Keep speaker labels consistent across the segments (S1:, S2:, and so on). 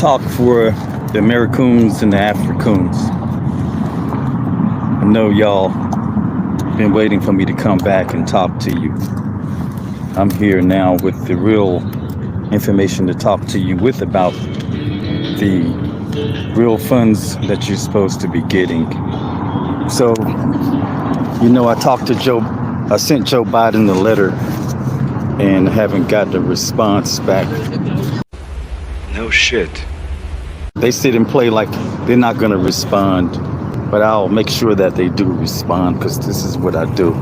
S1: talk for the Americans and the Africans. I know y'all been waiting for me to come back and talk to you. I'm here now with the real information to talk to you with about the real funds that you're supposed to be getting. So, you know, I sent Joe Biden a letter and haven't got the response back. No shit. They sit and play like they're not going to respond, but I'll make sure that they do respond because this is what I do.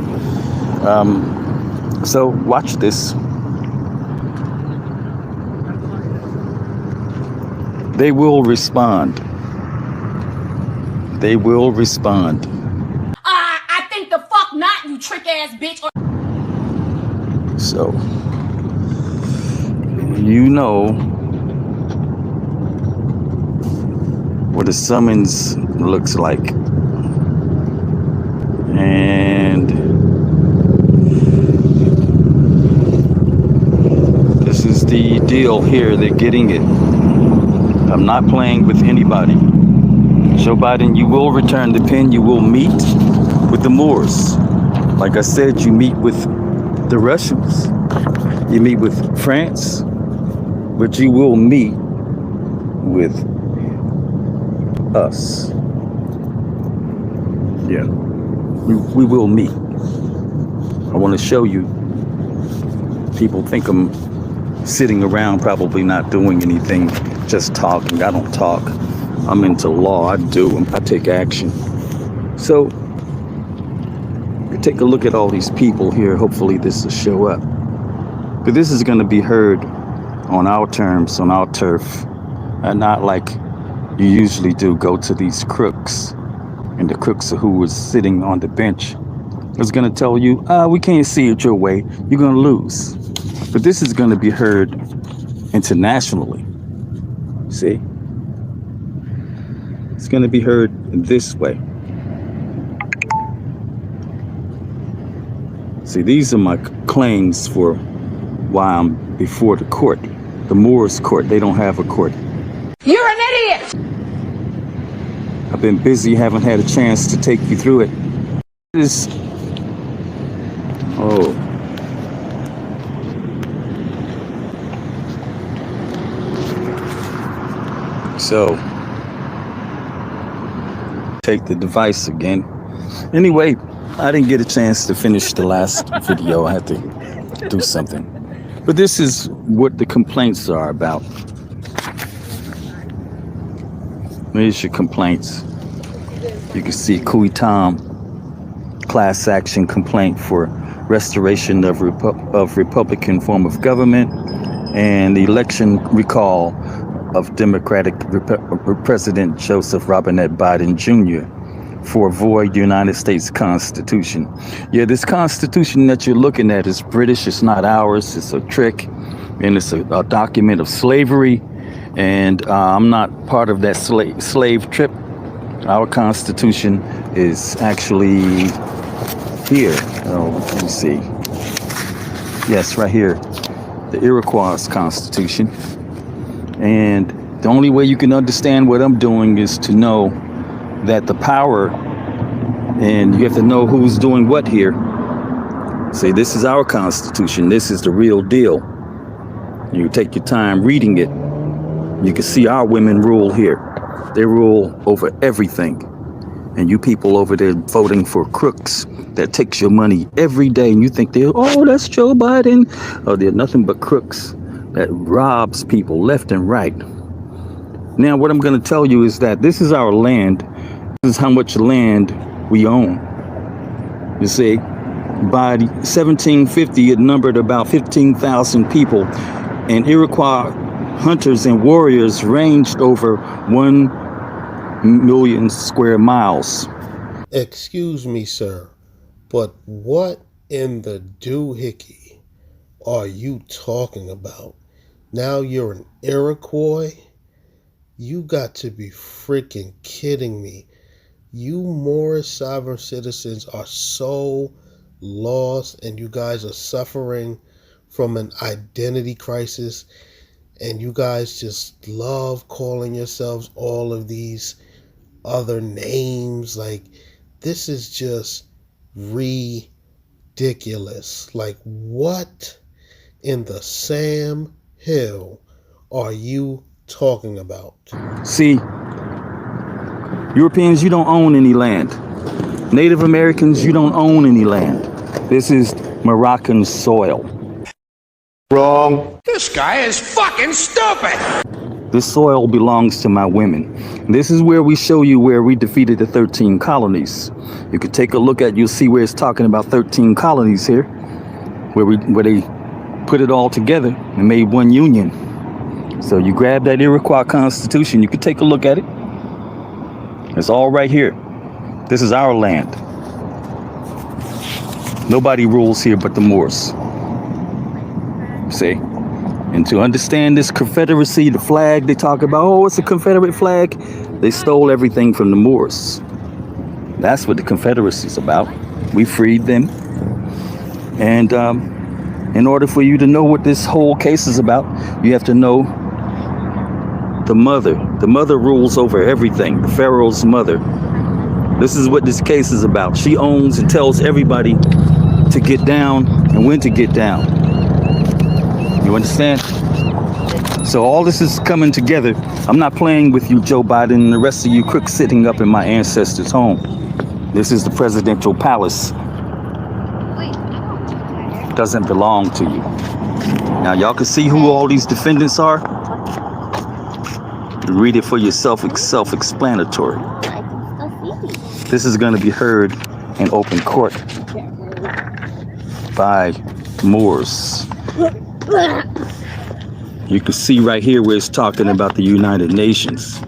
S1: So watch this. They will respond. They will respond.
S2: I think the fuck not, you trick ass bitch.
S1: So, you know what a summons looks like. And this is the deal here. They're getting it. I'm not playing with anybody. Joe Biden, you will return the pen. You will meet with the Moors. Like I said, you meet with the Russians. You meet with France. But you will meet with us. Yeah. We will meet. I want to show you. People think I'm sitting around probably not doing anything, just talking. I don't talk. I'm into law. I do. I take action. So take a look at all these people here. Hopefully this will show up. But this is going to be heard on our terms, on our turf, and not like you usually do. Go to these crooks, and the crooks who was sitting on the bench is going to tell you, we can't see it your way. You're going to lose. But this is going to be heard internationally. See? It's going to be heard this way. See, these are my claims for why I'm before the court. The Moors court, they don't have a court.
S2: You're an idiot!
S1: I've been busy, haven't had a chance to take you through it. So, take the device again. Anyway, I didn't get a chance to finish the last video. I had to do something. But this is what the complaints are about. Here's your complaints. You can see Kuitam class action complaint for restoration of Republican form of government and the election recall of Democratic President Joseph Robinette Biden Jr. for void United States Constitution. Yeah, this Constitution that you're looking at is British. It's not ours. It's a trick, and it's a document of slavery. And I'm not part of that slave trip. Our Constitution is actually here. Oh, let me see. Yes, right here, the Iroquois Constitution. And the only way you can understand what I'm doing is to know that the power, and you have to know who's doing what here. Say, this is our Constitution. This is the real deal. You take your time reading it. You can see our women rule here. They rule over everything. And you people over there voting for crooks that takes your money every day. And you think that's Joe Biden. Oh, they're nothing but crooks that robs people left and right. Now, what I'm going to tell you is that this is our land. This is how much land we own. You see, by 1750, it numbered about 15,000 people, and Iroquois hunters and warriors ranged over 1 million square miles.
S3: Excuse me, sir, but what in the doohickey are you talking about? Now you're an Iroquois? You got to be freaking kidding me. You Moorish sovereign citizens are so lost, and you guys are suffering from an identity crisis. and you guys just love calling yourselves all of these other names. Like, this is just ridiculous. Like, what in the Sam Hill are you talking about?
S1: See, Europeans, you don't own any land. Native Americans, you don't own any land. This is Moroccan soil.
S4: Wrong. This guy is fucking stupid.
S1: This soil belongs to my women. This is where we show you where we defeated the 13 colonies. You could take a look at, you'll see where it's talking about 13 colonies here, where they put it all together and made one union. So you grab that Iroquois Constitution, you could take a look at it. It's all right here. This is our land. Nobody rules here but the Moors. See? And to understand this Confederacy, the flag they talk about, oh, it's a Confederate flag. They stole everything from the Moors. That's what the Confederacy is about. We freed them. And in order for you to know what this whole case is about, you have to know the mother. The mother rules over everything. The Pharaoh's mother. This is what this case is about. She owns and tells everybody to get down and when to get down. You understand? So all this is coming together. I'm not playing with you, Joe Biden, and the rest of you crooks sitting up in my ancestors' home. This is the presidential palace. It doesn't belong to you. Now y'all can see who all these defendants are. Read it for yourself. It's self-explanatory. This is going to be heard in open court by Moors. You can see right here where it's talking about the United Nations.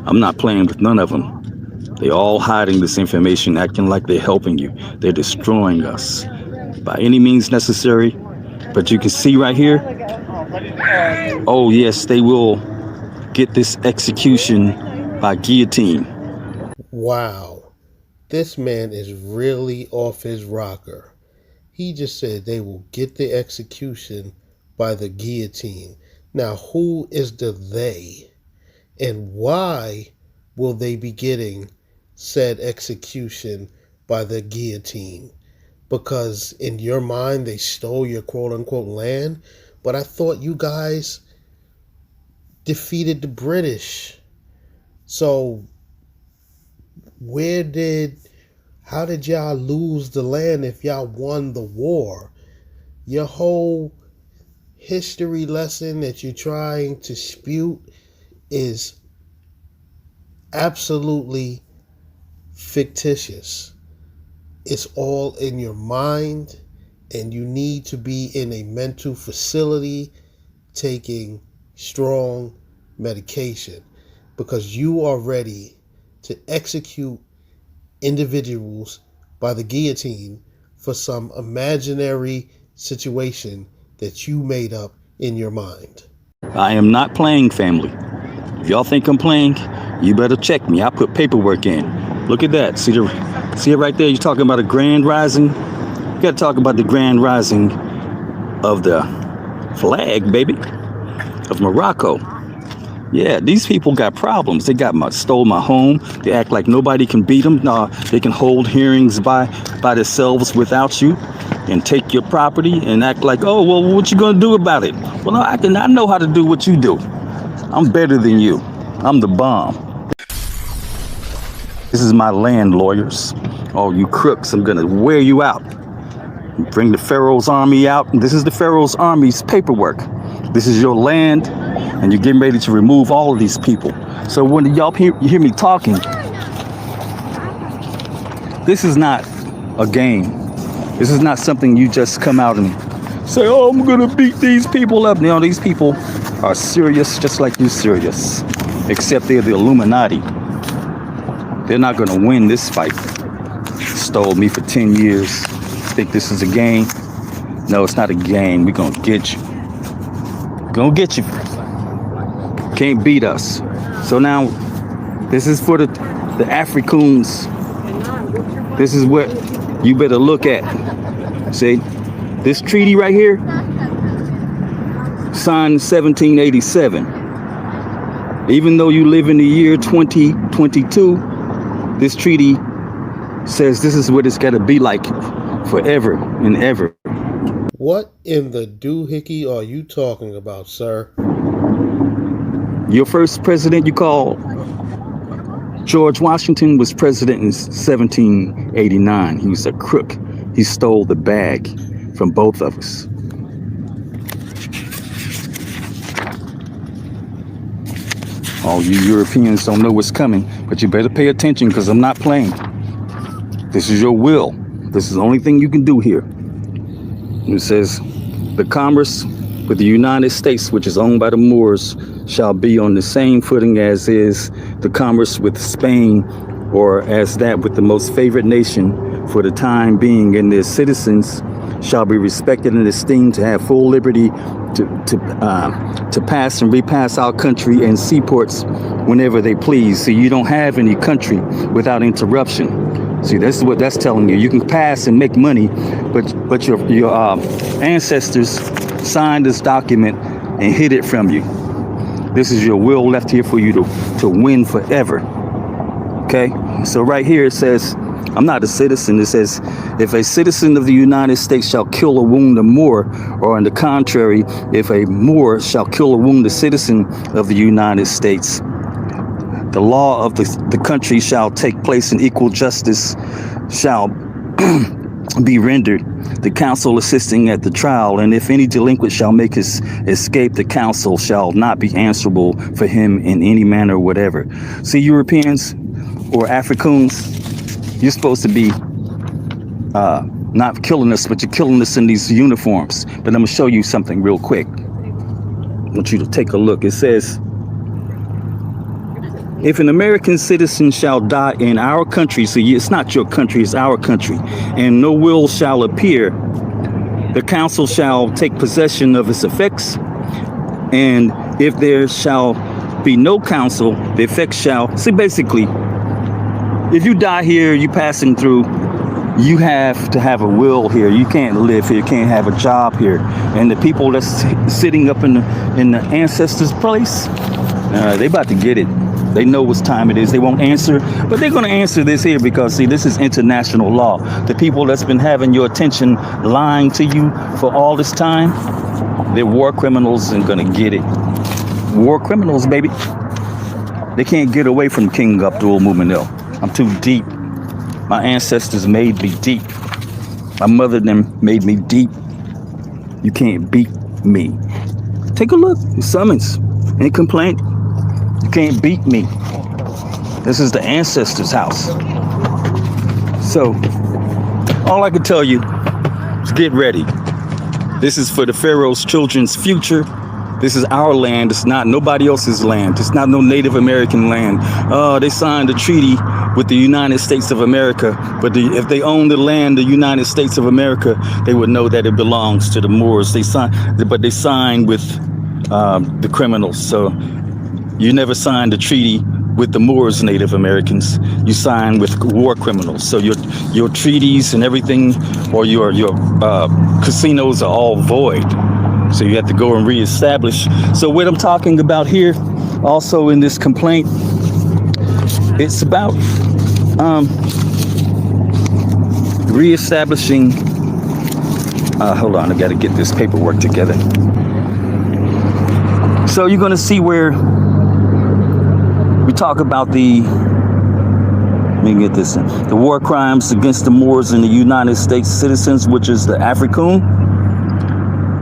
S1: I'm not playing with none of them. They're all hiding this information, acting like they're helping you. They're destroying us by any means necessary. But you can see right here, oh yes, they will get this execution by guillotine.
S3: Wow, this man is really off his rocker. He just said they will get the execution by the guillotine. Now, who is the they? And why will they be getting said execution by the guillotine? Because in your mind, they stole your quote-unquote land? But I thought you guys defeated the British. So how did y'all lose the land if y'all won the war? Your whole history lesson that you're trying to spew is absolutely fictitious. It's all in your mind, and you need to be in a mental facility taking strong medication, because you are ready to execute individuals by the guillotine for some imaginary situation that you made up in your mind.
S1: I am not playing, family. If y'all think I'm playing, you better check me. I put paperwork in. Look at that. See it right there? You're talking about a grand rising? You got to talk about the grand rising of the flag, baby, of Morocco. Yeah, these people got problems. They stole my home. They act like nobody can beat them. They can hold hearings by themselves without you and take your property and act like, oh, well, what you gonna do about it? Well, no, I know how to do what you do. I'm better than you. I'm the bomb. This is my land, lawyers. Oh, you crooks, I'm gonna wear you out. Bring the Pharaoh's army out. This is the Pharaoh's army's paperwork. This is your land, and you're getting ready to remove all of these people. So when y'all hear me talking, this is not a game. This is not something you just come out and say, oh, I'm gonna beat these people up. No, these people are serious, just like you're serious, except they're the Illuminati. They're not gonna win this fight. Stole me for 10 years. Think this is a game? No, it's not a game. We're gonna get you. Gonna get you. Can't beat us. So now, this is for the Africans. This is what you better look at. See, this treaty right here signed in 1787. Even though you live in the year 2022, this treaty says this is what it's got to be like forever and ever.
S3: What in the doohickey are you talking about, sir?
S1: Your first president you call George Washington was president in 1789. He was a crook. He stole the bag from both of us. All you Europeans don't know what's coming, but you better pay attention because I'm not playing. This is your will. This is the only thing you can do here. It says, the commerce with the United States, which is owned by the Moors, shall be on the same footing as is the commerce with Spain, or as that with the most favored nation for the time being, and their citizens shall be respected and esteemed to have full liberty to pass and repass our country and seaports whenever they please. So you don't have any country without interruption. See, this is what that's telling you. You can pass and make money, but your ancestors signed this document and hid it from you. This is your will left here for you to win forever. Okay, so right here it says, I'm not a citizen. It says, if a citizen of the United States shall kill or wound a Moor, or on the contrary, if a Moor shall kill or wound a citizen of the United States, the law of the country shall take place and equal justice shall be rendered, the council assisting at the trial. And if any delinquent shall make his escape, the council shall not be answerable for him in any manner whatever. See, Europeans or Africans, you're supposed to be not killing us, but you're killing us in these uniforms. But I'm going to show you something real quick. I want you to take a look. It says, if an American citizen shall die in our country, so it's not your country, it's our country, and no will shall appear, the council shall take possession of its effects. And if there shall be no council, the effects shall, see, basically, if you die here, you passing through, you have to have a will here. You can't live here, you can't have a job here. And the people that's sitting up in the ancestors' place, they about to get it. They know what time it is. They won't answer, but they're going to answer this here because, see, this is international law. The people that's been having your attention, lying to you for all this time, they're war criminals and going to get it. War criminals, baby. They can't get away from King Abdul Mumin. I'm too deep. My ancestors made me deep. My mother them made me deep. You can't beat me. Take a look. Summons. Any complaint? You can't beat me. This is the ancestors' house. So, all I can tell you is get ready. This is for the Pharaoh's children's future. This is our land. It's not nobody else's land. It's not no Native American land. They signed a treaty with the United States of America. But if they own the land, the United States of America, they would know that it belongs to the Moors. They signed with the criminals. So you never signed a treaty with the Moors, Native Americans. You signed with war criminals. So your treaties and everything, or your casinos are all void. So you have to go and reestablish. So what I'm talking about here, also in this complaint, it's about reestablishing. Hold on, I got to get this paperwork together. So you're going to see where we talk about the war crimes against the Moors and the United States citizens, which is the African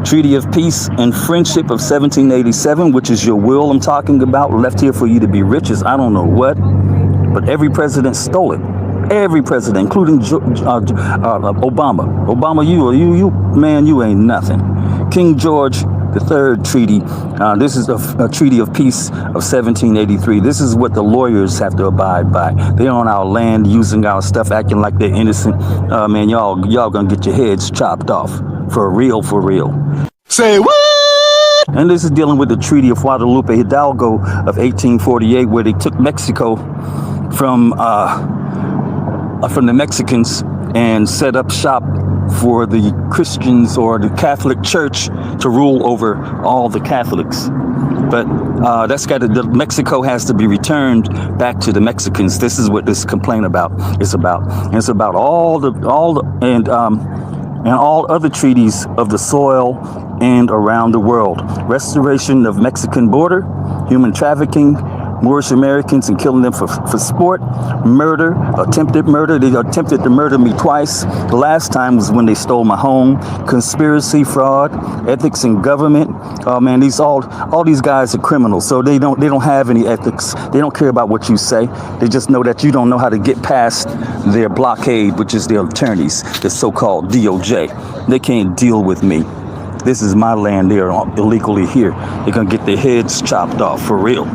S1: Treaty of Peace and Friendship of 1787, which is your will I'm talking about, left here for you to be rich as I don't know what, but every president stole it. Every president, including Obama. Obama, you ain't nothing. King George III treaty. This is a Treaty of Peace of 1783. This is what the lawyers have to abide by. They're on our land, using our stuff, acting like they're innocent. Man, y'all gonna get your heads chopped off. For real, for real.
S4: Say what?
S1: And this is dealing with the Treaty of Guadalupe Hidalgo of 1848, where they took Mexico from the Mexicans and set up shop for the Christians or the Catholic Church to rule over all the Catholics. But Mexico has to be returned back to the Mexicans. This is what this complaint is about. And it's about all other treaties of the soil and around the world. Restoration of Mexican border, human trafficking, Moorish Americans and killing them for sport, murder, attempted murder. They attempted to murder me twice. The last time was when they stole my home. Conspiracy, fraud, ethics in government. Oh man, all these guys are criminals. So they don't have any ethics. They don't care about what you say. They just know that you don't know how to get past their blockade, which is their attorneys, the so-called DOJ. They can't deal with me. This is my land. They're illegally here. They're gonna get their heads chopped off for real.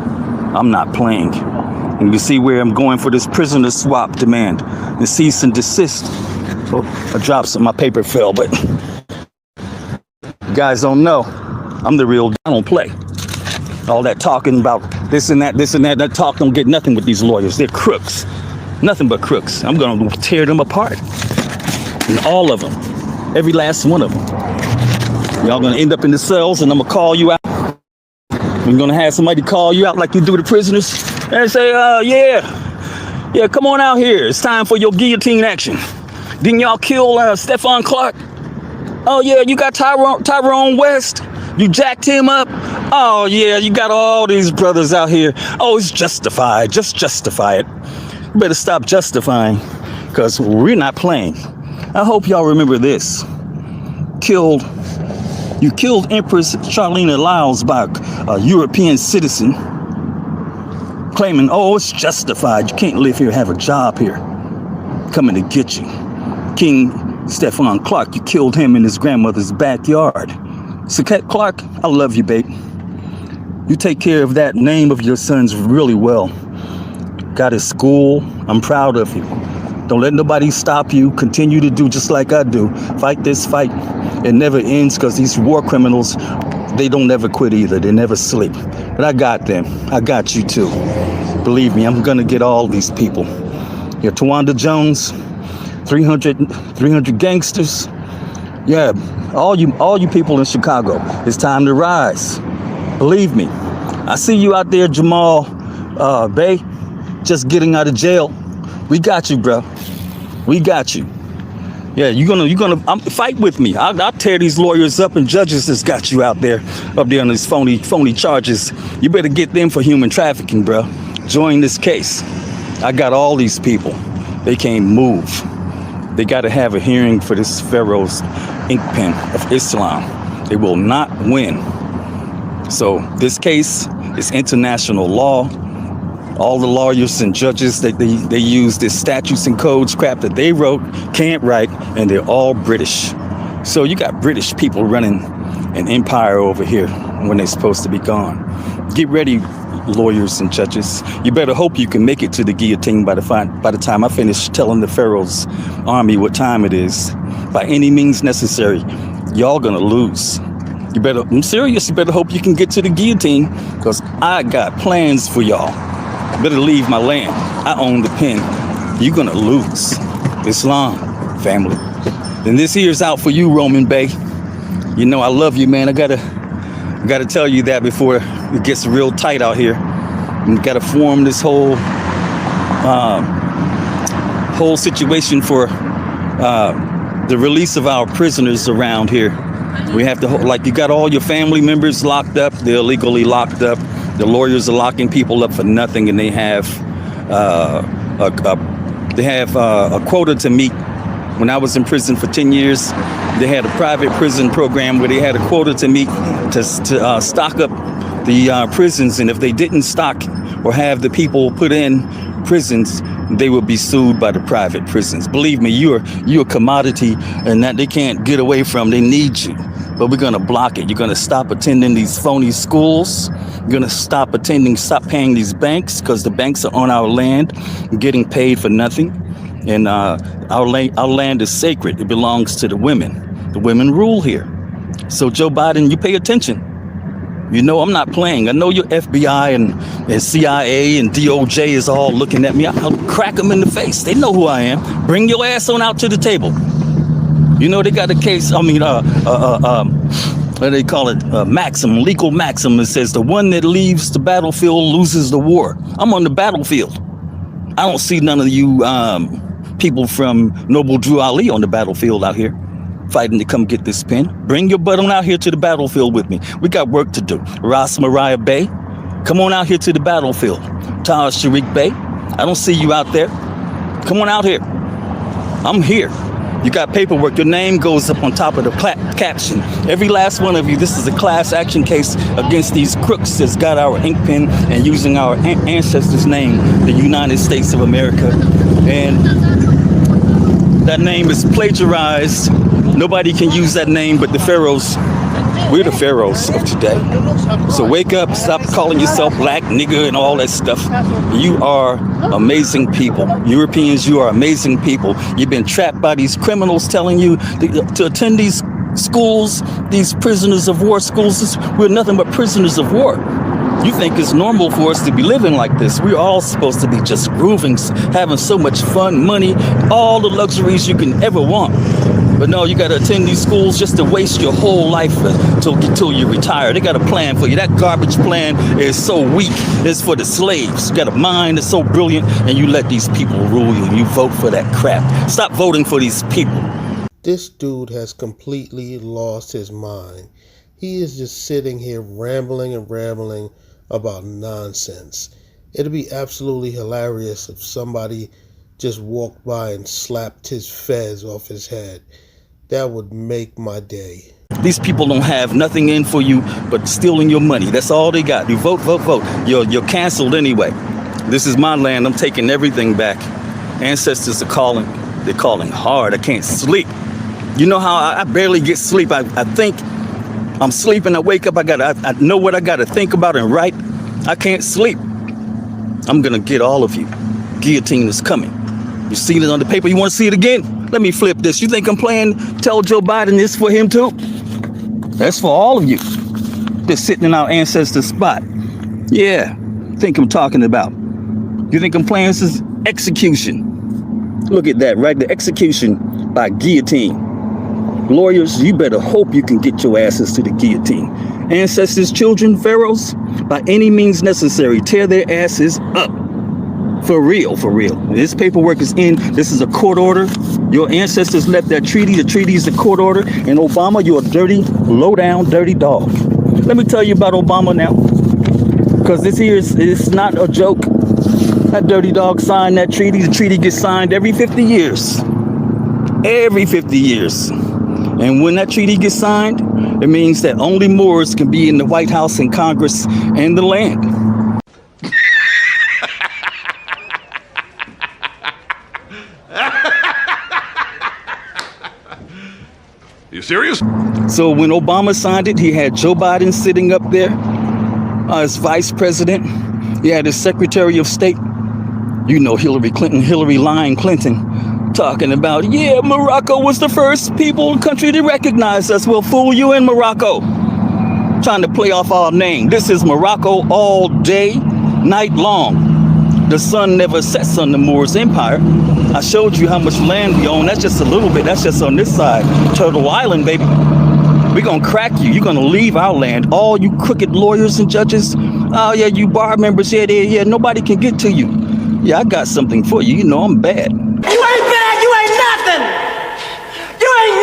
S1: I'm not playing. And you see where I'm going for this prisoner swap demand. The cease and desist. Oh, I dropped some, my paper fell, but you guys don't know. I'm the real, I don't play. All that talking about this and that, that talk don't get nothing with these lawyers. They're crooks. Nothing but crooks. I'm gonna tear them apart. And all of them. Every last one of them. Y'all gonna end up in the cells and I'm gonna call you out. We're gonna have somebody call you out like you do the prisoners and say, yeah, come on out here. It's time for your guillotine action. Didn't y'all kill Stephon Clark? Oh yeah, you got Tyrone West. You jacked him up. Oh yeah, you got all these brothers out here. Oh, it's justified. Just justify it. You better stop justifying, because we're not playing. I hope y'all remember this. You killed Empress Charlene Lyles by a European citizen, claiming, oh, it's justified. You can't live here, have a job here. Coming to get you. King Stephon Clark, you killed him in his grandmother's backyard. So Clark, I love you, babe. You take care of that name of your sons really well. Got a school. I'm proud of you. Don't let nobody stop you. Continue to do just like I do. Fight this fight. It never ends, because these war criminals, they don't never quit either. They never sleep. But I got them. I got you too. Believe me, I'm gonna get all these people. Your Tawanda Jones, 300 gangsters. Yeah, all you people in Chicago, it's time to rise. Believe me. I see you out there, Jamal Bay, just getting out of jail. We got you, bro. We got you. Yeah, you're gonna fight with me. I'll tear these lawyers up and judges that's got you up there on these phony charges. You better get them for human trafficking, bro. Join this case. I got all these people. They can't move. They got to have a hearing for this Pharaoh's ink pen of Islam. They will not win. So this case is international law. All the lawyers and judges that they use this statutes and codes crap that they wrote, can't write, and they're all British. So you got British people running an empire over here when they're supposed to be gone. Get ready, lawyers and judges. You better hope you can make it to the guillotine by the time I finish telling the Pharaoh's army what time it is. By any means necessary, y'all gonna lose. I'm serious, you better hope you can get to the guillotine, because I got plans for y'all. Better leave my land. I own the pen. You're gonna lose. Islam, family. Then this here's out for you, Roman Bay. You know I love you, man. I gotta tell you that before it gets real tight out here. We gotta form this whole situation for the release of our prisoners around here. We have to, like, you got all your family members locked up. They're illegally locked up. The lawyers are locking people up for nothing, and they have a quota to meet. When I was in prison for 10 years, they had a private prison program where they had a quota to meet to stock up the prisons, and if they didn't stock or have the people put in prisons, they would be sued by the private prisons. Believe me, you're a commodity, and that they can't get away from. They need you. But we're gonna block it. You're gonna stop attending these phony schools. You're gonna stop paying these banks, because the banks are on our land, getting paid for nothing. And our land is sacred. It belongs to the women. The women rule here. So Joe Biden, you pay attention. You know, I'm not playing. I know your FBI and CIA and DOJ is all looking at me. I'll crack them in the face. They know who I am. Bring your ass on out to the table. You know, they got a case, what do they call it? Maxim, legal maxim. It says the one that leaves the battlefield loses the war. I'm on the battlefield. I don't see none of you people from Noble Drew Ali on the battlefield out here fighting to come get this pen. Bring your butt on out here to the battlefield with me. We got work to do. Ras Mariah Bey, come on out here to the battlefield. Taj Sharik Bey, I don't see you out there. Come on out here. I'm here. You got paperwork. Your name goes up on top of the caption. Every last one of you, this is a class action case against these crooks that's got our ink pen and using our ancestors' name, the United States of America. And that name is plagiarized. Nobody can use that name but the pharaohs. We're the pharaohs of today. So wake up, stop calling yourself black, nigger, and all that stuff. You are amazing people. Europeans, you are amazing people. You've been trapped by these criminals telling you to attend these schools, these prisoners of war schools. We're nothing but prisoners of war. You think it's normal for us to be living like this. We're all supposed to be just grooving, having so much fun, money, all the luxuries you can ever want. But no, you got to attend these schools just to waste your whole life until you retire. They got a plan for you. That garbage plan is so weak. It's for the slaves. You got a mind that's so brilliant, and you let these people rule you. You vote for that crap. Stop voting for these people.
S3: This dude has completely lost his mind. He is just sitting here rambling and rambling about nonsense. It'd be absolutely hilarious if somebody just walked by and slapped his fez off his head. That would make my day.
S1: These people don't have nothing in for you but stealing your money. That's all they got. You vote, vote, vote. You're canceled anyway. This is my land. I'm taking everything back. Ancestors are calling. They're calling hard. I can't sleep. You know how I barely get sleep. I think I'm sleeping. I wake up. I know what I got to think about and write. I can't sleep. I'm going to get all of you. Guillotine is coming. You seen it on the paper. You want to see it again? Let me flip this. You think I'm playing tell Joe Biden this for him too? That's for all of you. Just sitting in our ancestor spot. Yeah. Think I'm talking about. You think I'm playing this is execution. Look at that, right? The execution by guillotine. Lawyers, you better hope you can get your asses to the guillotine. Ancestors, children, pharaohs, by any means necessary, tear their asses up. For real, for real. This paperwork is in. This is a court order. Your ancestors left that treaty. The treaty is a court order. And Obama, you're a dirty, low-down, dirty dog. Let me tell you about Obama now. Because this here is not a joke. That dirty dog signed that treaty. The treaty gets signed every 50 years. Every 50 years. And when that treaty gets signed, it means that only Moors can be in the White House and Congress and the land.
S4: You serious?
S1: So when Obama signed it, he had Joe Biden sitting up there as vice president. He had his Secretary of State, you know, Hillary lying Clinton, talking about, yeah, Morocco was the first country to recognize us. We'll fool you in Morocco. Trying to play off our name. This is Morocco all day, night long. The sun never sets on the Moors Empire. I showed you how much land we own. That's just a little bit. That's just on this side. Turtle Island, baby. We're going to crack you. You're going to leave our land. All you crooked lawyers and judges. Oh, yeah, you bar members. Yeah. Nobody can get to you. Yeah, I got something for you. You know I'm bad.
S2: You ain't bad. You ain't nothing. You ain't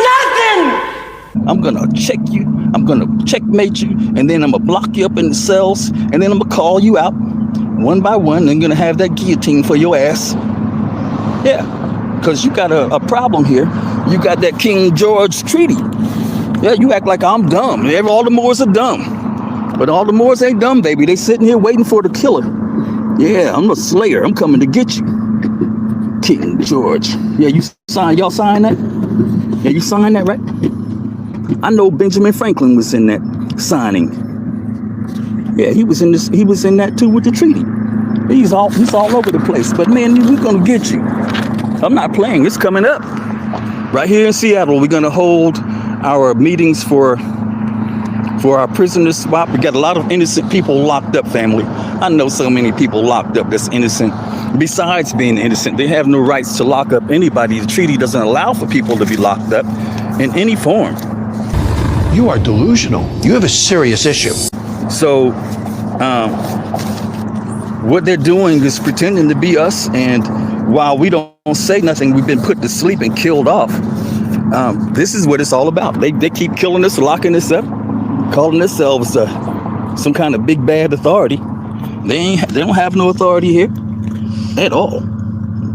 S2: nothing.
S1: I'm going to check you. I'm going to checkmate you. And then I'm going to block you up in the cells. And then I'm going to call you out one by one. I'm going to have that guillotine for your ass. Yeah, because you got a problem here. You got that King George Treaty. Yeah, you act like I'm dumb. All the Moors are dumb. But all the Moors ain't dumb, baby. They sitting here waiting for the killer. Yeah, I'm a slayer. I'm coming to get you. King George. Yeah, y'all sign that? Yeah, you signed that, right? I know Benjamin Franklin was in that signing. Yeah, he was in that too with the treaty. He's all over the place. But man, we're gonna get you. I'm not playing. It's coming up. Right here in Seattle, we're gonna hold our meetings for For our prisoner swap, we got a lot of innocent people locked up, family. I know so many people locked up that's innocent. Besides being innocent, they have no rights to lock up anybody. The treaty doesn't allow for people to be locked up in any form.
S4: You are delusional. You have a serious issue.
S1: So what they're doing is pretending to be us, and while we don't say nothing, we've been put to sleep and killed off. This is what it's all about. They keep killing us, locking us up, calling themselves some kind of big bad authority. They don't have no authority here at all.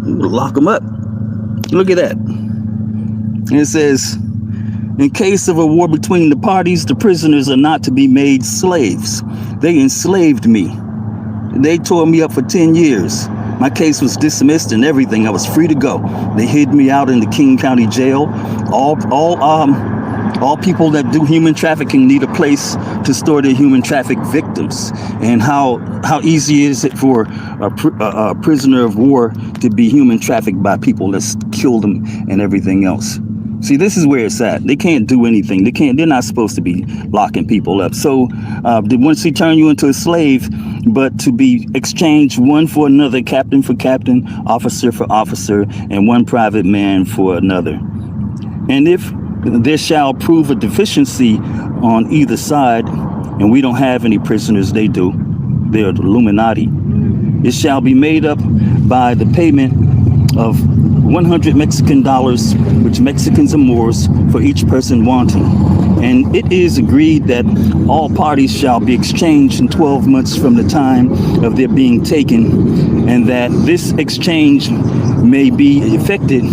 S1: Lock them up. Look at that. And it says, in case of a war between the parties, the prisoners are not to be made slaves. They enslaved me. They tore me up for 10 years. My case was dismissed and everything. I was free to go. They hid me out in the King County Jail. All people that do human trafficking need a place to store their human traffic victims. And how easy is it for a prisoner of war to be human trafficked by people that's killed them and everything else? See, this is where it's at. They can't do anything. They're not supposed to be locking people up. So once they turn you into a slave, but to be exchanged one for another, captain for captain, officer for officer, and one private man for another. And if there shall prove a deficiency on either side, and we don't have any prisoners, they do. They're the Illuminati. It shall be made up by the payment of 100 Mexican dollars, which Mexicans are Moors, for each person wanting. And it is agreed that all parties shall be exchanged in 12 months from the time of their being taken, and that this exchange may be effected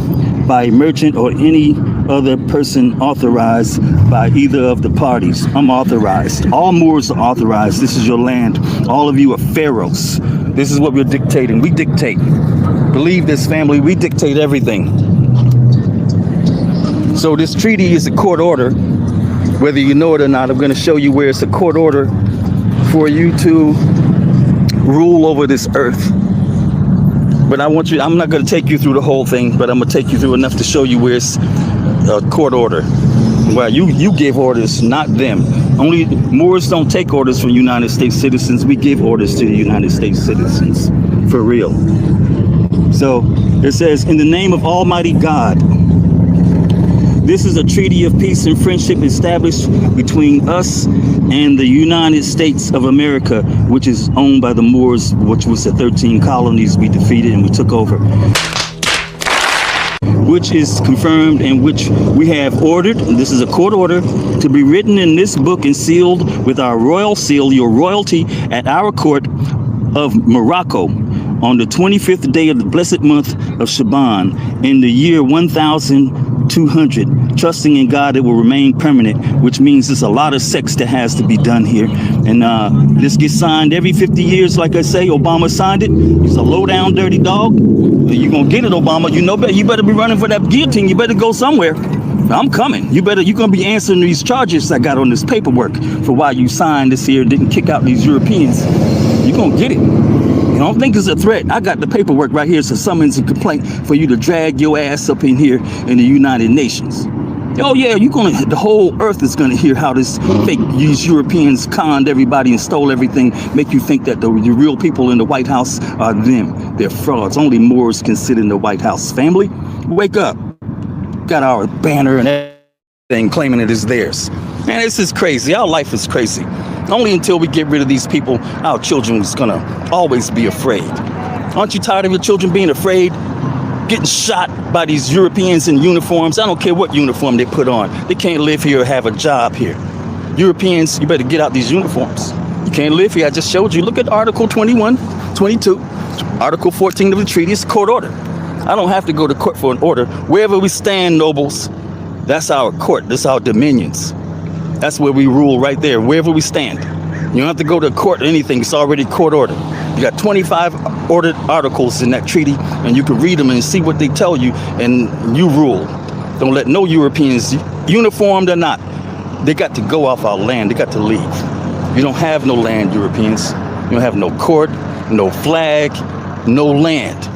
S1: by a merchant or any other person authorized by either of the parties. I'm authorized. All Moors are authorized. This is your land. All of you are pharaohs. This is what we're dictating. We dictate. Believe this, family. We dictate everything. So this treaty is a court order, whether you know it or not. I'm going to show you where it's a court order for you to rule over this earth. But I'm not going to take you through the whole thing, but I'm going to take you through enough to show you where it's a court order. Well, you give orders, not them. Only Moors don't take orders from United States citizens. We give orders to the United States citizens, for real. So it says, in the name of Almighty God, this is a treaty of peace and friendship established between us and the United States of America, which is owned by the Moors, which was the 13 colonies we defeated and we took over, which is confirmed and which we have ordered, and this is a court order, to be written in this book and sealed with our royal seal, your royalty, at our court of Morocco, on the 25th day of the blessed month of Shaban, in the year 1200, trusting in God it will remain permanent, which means there's a lot of sex that has to be done here. And this gets signed every 50 years, like I say. Obama signed it. He's a low-down, dirty dog. You're going to get it, Obama. You know better. You better be running for that guillotine. You better go somewhere. I'm coming. You're going to be answering these charges I got on this paperwork for why you signed this here, didn't kick out these Europeans. You're going to get it. You don't think it's a threat. I got the paperwork right here. It's a summons and complaint for you to drag your ass up in here in the United Nations. Oh yeah, the whole earth is gonna hear how these Europeans conned everybody and stole everything, make you think that the real people in the White House are them. They're frauds. Only Moors can sit in the White House. Family, wake up. Got our banner and everything claiming it is theirs. Man, this is crazy. Our life is crazy. Only until we get rid of these people, our children is gonna always be afraid. Aren't you tired of your children being afraid? Getting shot by these Europeans in uniforms. I don't care what uniform they put on. They can't live here or have a job here. Europeans, you better get out these uniforms. You can't live here. I just showed you. Look at Article 21, 22, Article 14 of the treaty. It's a court order. I don't have to go to court for an order. Wherever we stand, nobles, that's our court. That's our dominions. That's where we rule right there, wherever we stand. You don't have to go to court or anything. It's already court order. You got 25 ordered articles in that treaty, and you can read them and see what they tell you, and you rule. Don't let no Europeans, uniformed or not, they got to go off our land. They got to leave. You don't have no land, Europeans. You don't have no court, no flag, no land.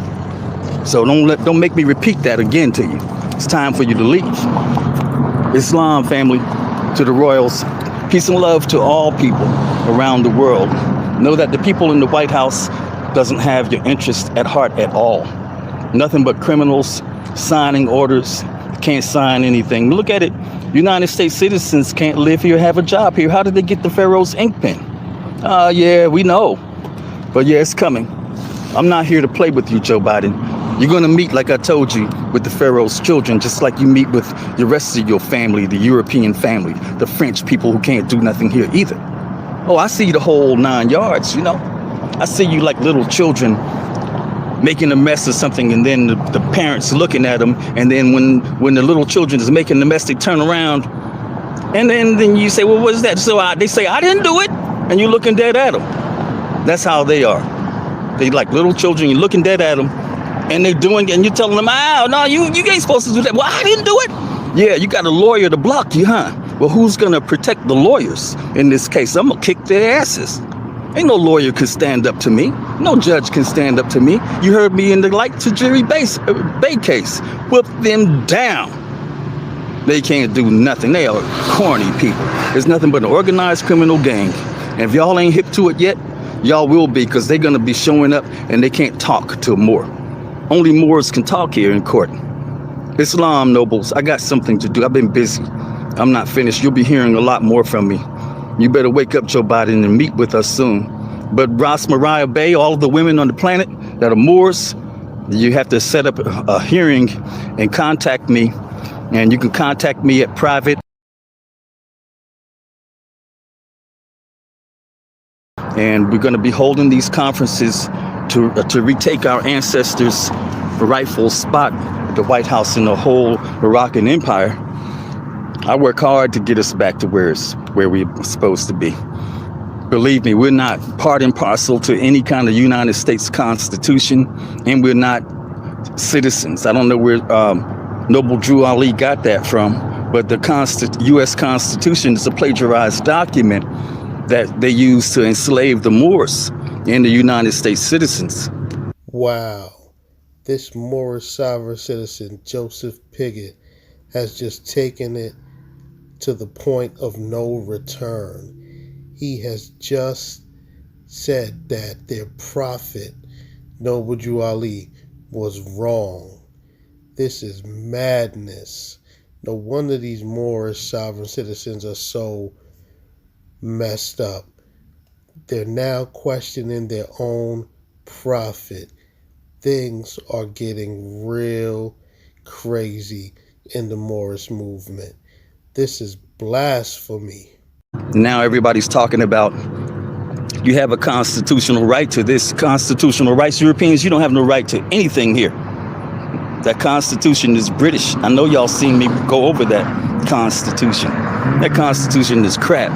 S1: So don't make me repeat that again to you. It's time for you to leave. Islam, family, to the royals. Peace and love to all people around the world. Know that the people in the White House doesn't have your interest at heart at all. Nothing but criminals signing orders, can't sign anything. Look at it. United States citizens can't live here, have a job here. How did they get the Pharaoh's ink pen? Yeah, we know. But yeah, it's coming. I'm not here to play with you, Joe Biden. You're going to meet, like I told you, with the Pharaoh's children, just like you meet with the rest of your family, the European family, the French people who can't do nothing here either. Oh, I see the whole 9 yards, you know. I see you like little children making a mess of something, and then the parents looking at them, and then when the little children is making the mess, they turn around, and then you say, well, what is that? So they say, I didn't do it, and you're looking dead at them. That's how they are. They like little children, you're looking dead at them, and they're doing it, and you're telling them, oh, no, you ain't supposed to do that. Well, I didn't do it. Yeah, you got a lawyer to block you, huh? Well, who's going to protect the lawyers in this case? I'm going to kick their asses. Ain't no lawyer can stand up to me. No judge can stand up to me. You heard me in the Light to Jerry Bay case. Whip them down. They can't do nothing. They are corny people. It's nothing but an organized criminal gang. And if y'all ain't hip to it yet, y'all will be, because they're going to be showing up and they can't talk to a Moor. Only Moors can talk here in court. Islam nobles, I got something to do. I've been busy. I'm not finished. You'll be hearing a lot more from me. You better wake up, Joe Biden, and meet with us soon. But Ras Mariah Bay, all of the women on the planet that are Moors, you have to set up a hearing and contact me. And you can contact me at private. And we're going to be holding these conferences to retake our ancestors' rightful spot at the White House in the whole Moroccan Empire. I work hard to get us back to where we're supposed to be. Believe me, we're not part and parcel to any kind of United States Constitution, and we're not citizens. I don't know where Noble Drew Ali got that from, but the U.S. Constitution is a plagiarized document that they used to enslave the Moors and the United States citizens.
S3: Wow. This Moorish sovereign citizen, Joseph Pigott, has just taken it to the point of no return. He has just said that their prophet, Noble Drew Ali, was wrong. This is madness. No wonder these Moorish sovereign citizens are so messed up. They're now questioning their own prophet. Things are getting real crazy in the Moorish movement. This is blasphemy.
S1: Now everybody's talking about you have a constitutional right to this. Constitutional rights. Europeans, you don't have no right to anything here. That Constitution is British. I know y'all seen me go over that Constitution. That Constitution is crap.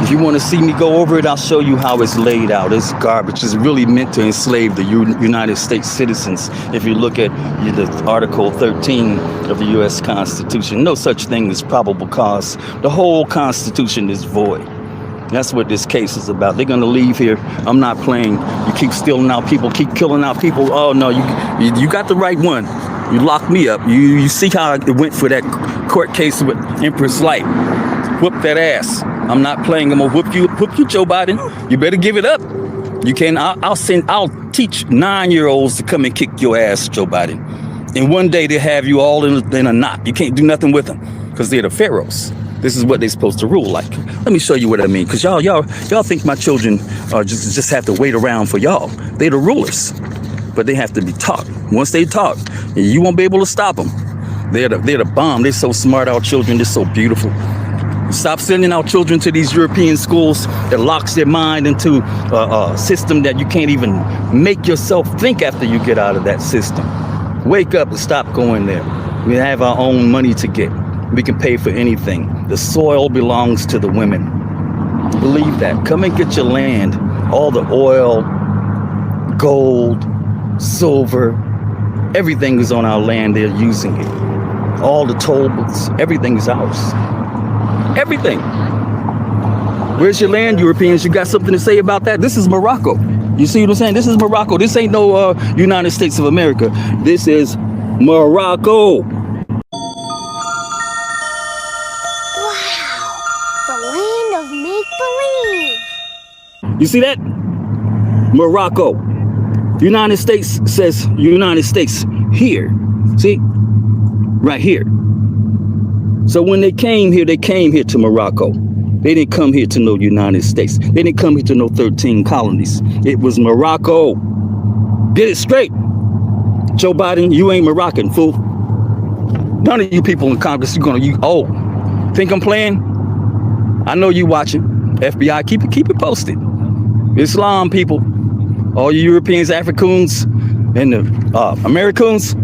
S1: If you want to see me go over it, I'll show you how it's laid out. It's garbage. It's really meant to enslave the United States citizens. If you look at the Article 13 of the U.S. Constitution, no such thing as probable cause. The whole Constitution is void. That's what this case is about. They're going to leave here. I'm not playing. You keep stealing out people, keep killing out people. Oh, no, you got the right one. You locked me up. You see how it went for that court case with Empress Light. Whoop that ass. I'm not playing. I'm gonna whoop you, Joe Biden. You better give it up. You can. I'll teach 9-year-olds to come and kick your ass, Joe Biden. And one day they'll have you all in a knot. You can't do nothing with them because they're the pharaohs. This is what they're supposed to rule like. Let me show you what I mean. Because y'all think my children just have to wait around for y'all. They're the rulers, but they have to be taught. Once they taught, you won't be able to stop them. They're the bomb. They're so smart. Our children. They're so beautiful. Stop sending our children to these European schools that locks their mind into a system that you can't even make yourself think after you get out of that system. Wake up and stop going there. We have our own money to get. We can pay for anything. The soil belongs to the women. Believe that. Come and get your land. All the oil, gold, silver, everything is on our land. They're using it. All the toll booths, everything is ours. Everything. Where's your land, Europeans? You got something to say about that? This is Morocco. You see what I'm saying? This is Morocco. This ain't no United States of America. This is Morocco.
S5: Wow, the land
S1: You see that? Morocco. United States says United States here. See? Right here. So when they came here to Morocco. They didn't come here to no United States. They didn't come here to no 13 colonies. It was Morocco. Get it straight. Joe Biden, you ain't Moroccan, fool. None of you people in Congress, think I'm playing? I know you watching. FBI, keep it posted. Islam people, all you Europeans, Africans, and the Americans.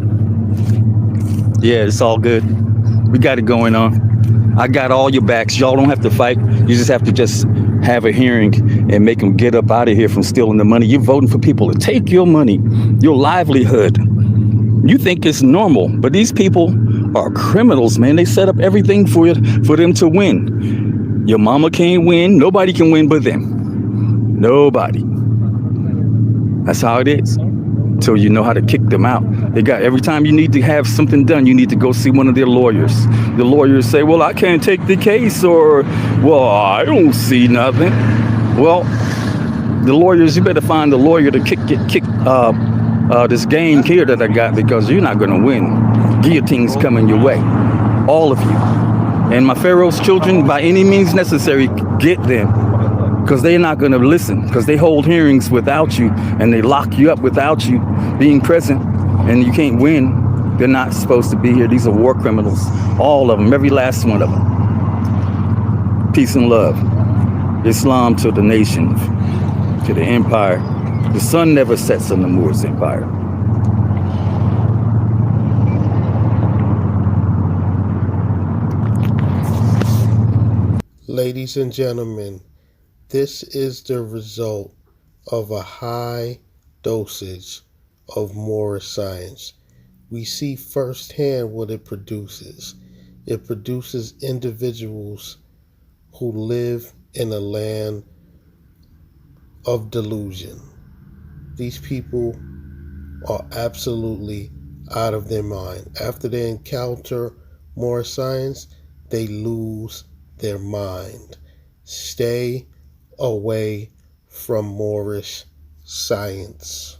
S1: Yeah, it's all good. We got it going on. I got all your backs. Y'all don't have to fight. You just have to just have a hearing and make them get up out of here from stealing the money. You're voting for people to take your money, your livelihood. You think it's normal, but these people are criminals, man. They set up everything for them to win. Your mama can't win. Nobody can win but them. Nobody. That's how it is. Until you know how to kick them out. Every time you need to have something done, you need to go see one of their lawyers. The lawyers say, well, I can't take the case, or, well, I don't see nothing. Well, the lawyers, you better find a lawyer to kick this game here that I got, because you're not going to win. Guillotine's coming your way. All of you. And my Pharaoh's children, by any means necessary, get them. Because they're not going to listen, because they hold hearings without you, and they lock you up without you being present, and you can't win. They're not supposed to be here. These are war criminals, all of them, every last one of them. Peace and love. Islam to the nation, to the empire. The sun never sets on the Moors empire.
S3: Ladies and gentlemen, this is the result of a high dosage of Moorish science. We see firsthand what it produces. It produces individuals who live in a land of delusion. These people are absolutely out of their mind. After they encounter Moorish science, they lose their mind. Stay away from Moorish science.